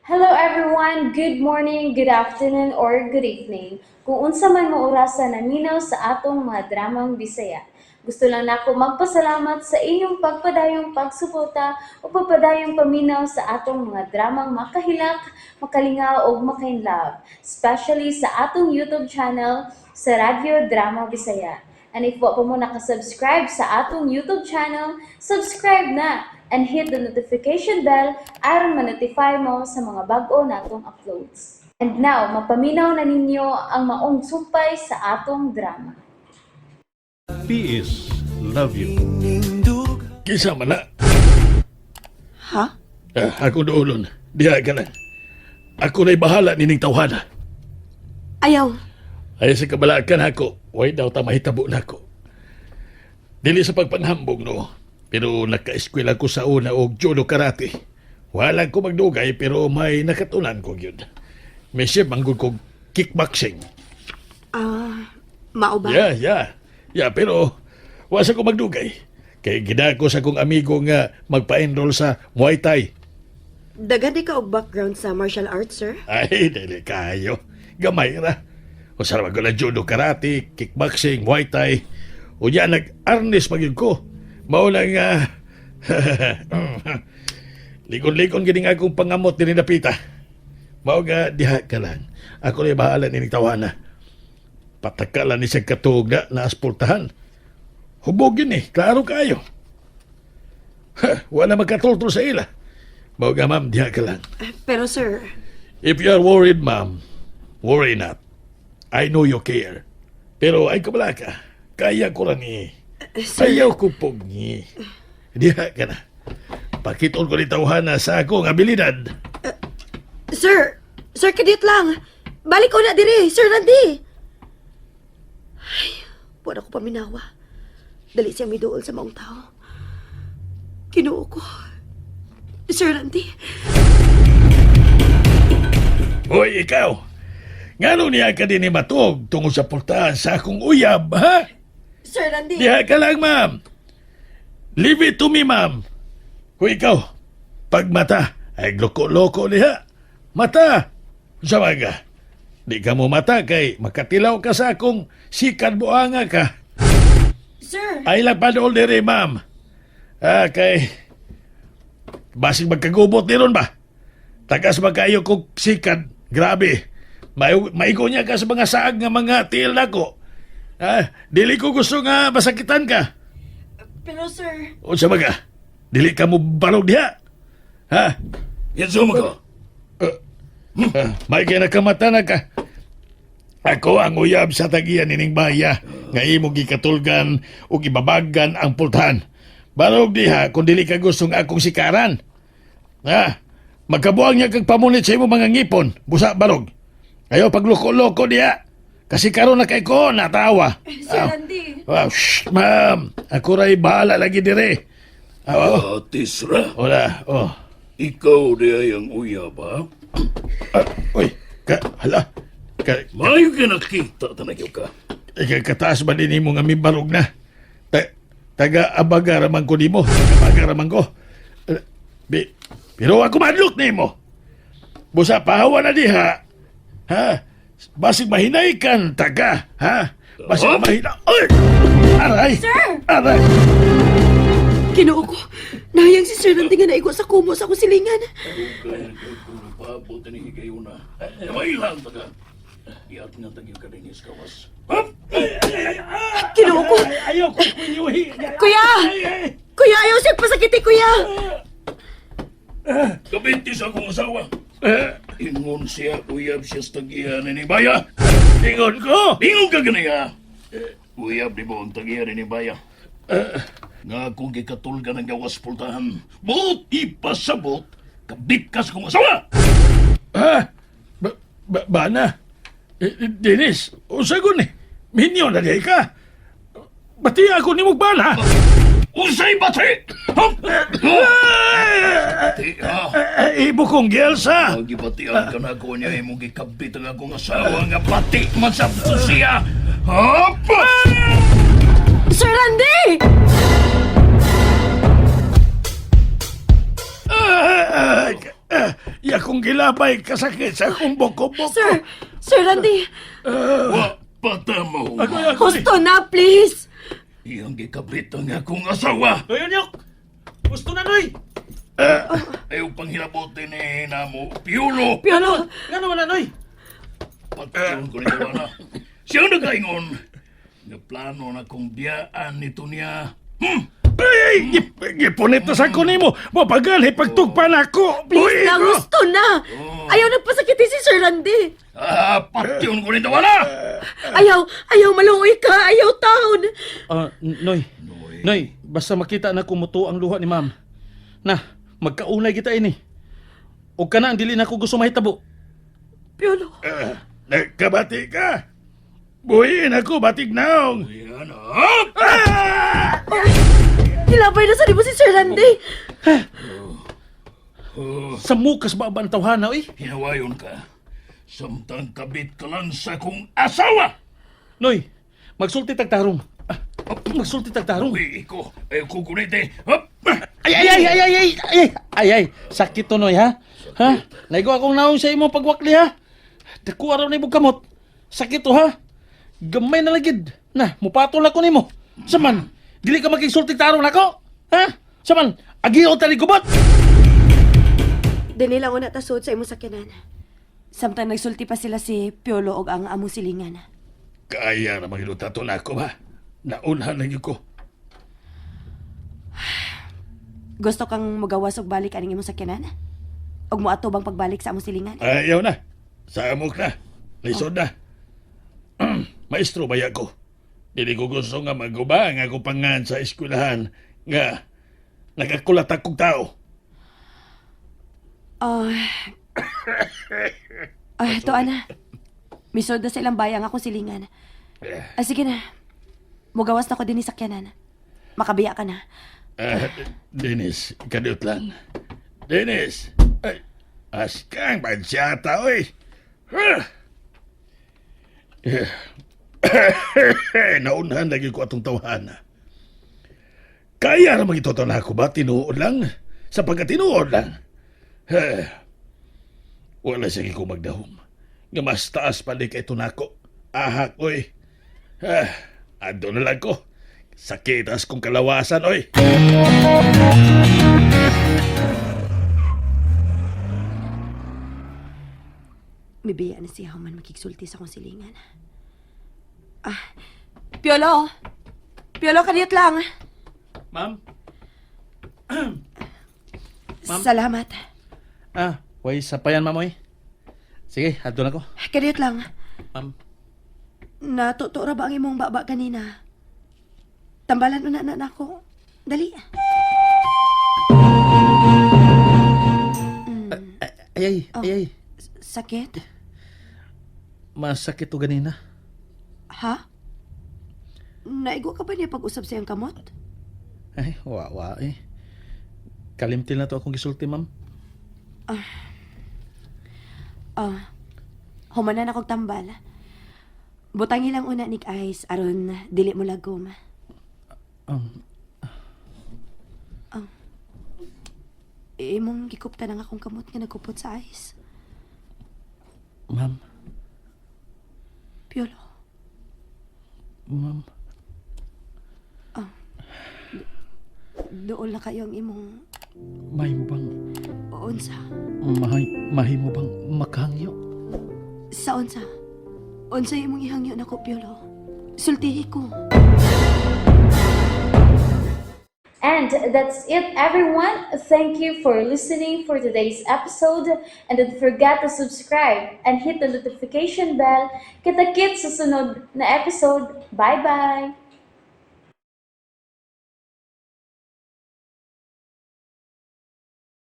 Hello everyone, good morning, good afternoon, or good evening. Kung unsa man mo orasan naminaw sa atong mga dramang Bisaya. Gusto lang nako magpasalamat sa inyong pagpadayong pagsuporta o pagpadayong paminaw sa atong mga dramang makahilak, makalingaw o makainlove, especially sa atong YouTube channel sa Radyo Drama Bisaya. And if wa pa mo nakasubscribe sa atong YouTube channel, subscribe na and hit the notification bell aron ma-notify mo sa mga bag-o natong uploads. And now, mapaminaw na ninyo ang maong sumpay sa atong drama. PS, love you. Kisa man na. Ha? Ako doon. Diha ka lang. Ako na'y bahala nining tawhana. Ayaw. Ay sa kabalakan ako, way daw ta mahitabo na ako. Dili sa pagpanghambog no, pero naka-eskwela ko sa una og judo karate. Walang ko magdugay pero may nakatunan ko yun. May siya manggod ko kickboxing. Mao ba? Yeah, pero wasa ko magdugay. Kay gida ko sa kong amigo nga magpa-enroll sa Muay Thai. Daghan di ka og background sa martial arts, sir? Ay, dili kayo. Gamay ra. O sarap ko na judo, karate, kickboxing, Muay Thai. O yan, nag-arnis pag yun ko. Maulang nga... likon-likon gining akong pangamot din napita. Mao nga, diha ka lang. Ako na bahala ni tawana. Patakalan ni siyang katug na aspultahan. Hubog yun klaro kayo. Wala magkatultol sa ila. Mao nga, ma'am, diha ka lang. Pero, sir... If you are worried, ma'am, worry not. I know you care. Pero ay kabala ka. Kaya ko lang Sir... Ayaw ko pong Diha ka na. Pakitol ko ni tawhana sa akong abilidad. Sir! Sir, kadit lang! Balik ko na diri, Sir Randy! Ay, buwan ako paminawa. Dali siyang miduol sa maong tao. Kinuo ko. Sir Randy! Hoy, ikaw! Ngano niya ka din ni matog tungkol sa pultahan sa akong uyab, ha? Sir Randy! Diha ka lang, ma'am. Leave it to me, ma'am. Hoy, ikaw. Pag mata, ay loko-loko diha. Mata! Sa mga. Di ka mo mata kay makatilaw ka sa akong sikat buanga ka. Sir! Ay lang pa doon dire, ma'am. Kay... Basig magkagubot ni ron ba? Tagas magkayo kong sikat. Grabe. Maigo niya ka sa mga saag nga mga tiil na ko. Dili ko gusto nga masakitan ka. Pero, sir... O sa mga, dili ka mo balog diha. Ha? Yanso mo ko. May kinakamata na ka. Ako ang uyab sa tagiyan nining baya nga imong gikatulgan o gibabagan ang pultahan. Balog diha kung dili ka gustong akong sikaran. Magkabuang niya kag pamunit sa imo mga ngipon. Busa balog. Ayaw pagloko-loko diha. Kasi karon na kay ko natawa. Sir Randy! Shh, ma'am. Ako ray bahala lagi dire. Tisra, Wala. ikaw di ang uya ba? Uy, hala. Mayo ka nakita tanagyo ka. Kataas ba din mo nga may barog na? Taga-abagaraman ko di mo. Abagaraman ko. Pero ako madlok ni mo. Busa pahawa na diha. Ha? Basig mahinay kan, taga. Ha? Basig mahinay. Ay! Aray! Sir! Aray! Kinuo ko. Nahayang si Sir Randy nga naigo sa kumo sa akong silingan. Kaya kung paabot ni higayon na. May lang taga. Iyat nga tagyo ka rin iskawas. Kinuo ko. Ayaw ko kunyuhi. Kuya! Kuya, ayaw siya pasakiti, kuya! Kabintis akong asawa. Ingon siya, uyab siya sa tagihan ni Baya. Tingon ko! Ingon ka ganaya. Uyab di mo ang tagihan ni Baya. Nga kung gikatulga ng gawas pultahan, buot ipasabot, kabitkas kong asawa. Bana? Dennis, usagon Minyo na di ka. Bati ako ni mo bana. Usay bati! Ibo kong Gelsa. Gibatian ka na ko niya imong gikabit ang akong asawa nga pati man sa siya. Hop! Sir Randy! Ya kung gilabay kasakit sa akong boko-boko. Sir Randy, Wa patamo. Agoy. husto na, please. Iyang gikablit ang akong asawa. Noy, Anyok! Gusto na, Noy! Ayaw pang hilabotin ni namo. Piolo. Piolo, Nga naman na, Noy! Pagkaon ko nito na. Siyang nagkaingon. Nga plano na kong biyaan nito niya. Ay, gipunit na sa kunimo. Mapagali pagtugpan ako. please Buhi lang, ko. husto na. Ayaw nagpasakiti si Sir Randy. Patyon ko nito na. Ayaw maluoy ka, ayaw taon. Noy. Noy, basta makita na kumuto ang luha ni ma'am. Na, magkaunay kita ini. O ka na ang dili na ko gusto mahitabo. Piolo, Nagkabati ka. Buhiin ako, batig naong. Yan hilabay na sa libo si Sir Randy. Sa mukas ba ang tawhana, oy? Hinawayon ka. Samtang kabit ka lang sa kong asawa. Noy, magsulti tagtarong. Magsulti tagtarong. Uy, ko. Ayaw ko kunite. Hop! Ay, sakit to, Noy, ha? Ha? Naigo akong naong sa imong pagwakli, ha? Dako araw na ibog kamot. Sakit to, ha? Gamay na lagid. Na, mupatol ako nimo. Saman, dili ka magigsulti tarong nako? Ha? Saman, agiyo tali gubot. Dili lang una tasod sa imong sakyanan. Samtang nagsulti pa sila si Piolo og ang amo silingan. Kaya na magilutato na ako ba? Naunhan lang ko. Gusto kang mugawas og balik aning imong sakyanan? Og moato bang pagbalik sa among silingan? Ayaw na. Sa amok na. Lisod na. Maestro baya ko. Dili ko gusto nga magubang ako pangan sa eskwelahan nga nagakulat akong tao. Ito ana. Misod na silang bayang ako silingan. Sige na. Mugawas na ko din ni sakyanan. Makabiya ka na. Dennis, kadot lang. Dennis! Ay, askang pansyata, oy! Naunhan lagi ko atong tawhana. Kaya naman ito na ako ba? Tinuod lang? Sa pagkatinuod lang? Wala sige ko magdahom. Nga mas taas pa di kay tunako. Ahak, oy. Ado na lang ko. Sakitas kong kalawasan, oy. Mibiya na siya man makigsulti sa kong silingan. Piolo! Piolo, kaniyot lang. Ma'am? Ma'am? Salamat. Way sapayan, ma'am, oy. Sige, adto na ko. Kaniyot lang. Ma'am. Natuto ra ba ang imong baba kanina? Tambalan una na ako. Dali. Ay. Sakit? Masakit to ganina. Ha? Naigo ka ba niya pag-usap sa iyang kamot? Ay, wawa eh. Kalimtil na to akong gisulti, ma'am. Humanan akong tambal. Butangi lang una ni Ice aron dili mo lagom. Imong gikupta ng akong kamot nga nagkupot sa Ice. Ma'am. Piolo. Ma'am. Doon na kayo ang imong Mahimo bang unsa. mahimo bang makahangyo? Sa unsa? Unsa imong ihangyo nako, Piolo? Sultihi ko. And that's it, everyone. Thank you for listening for today's episode. And don't forget to subscribe and hit the notification bell. Kita-kits sa sunod na episode. Bye-bye!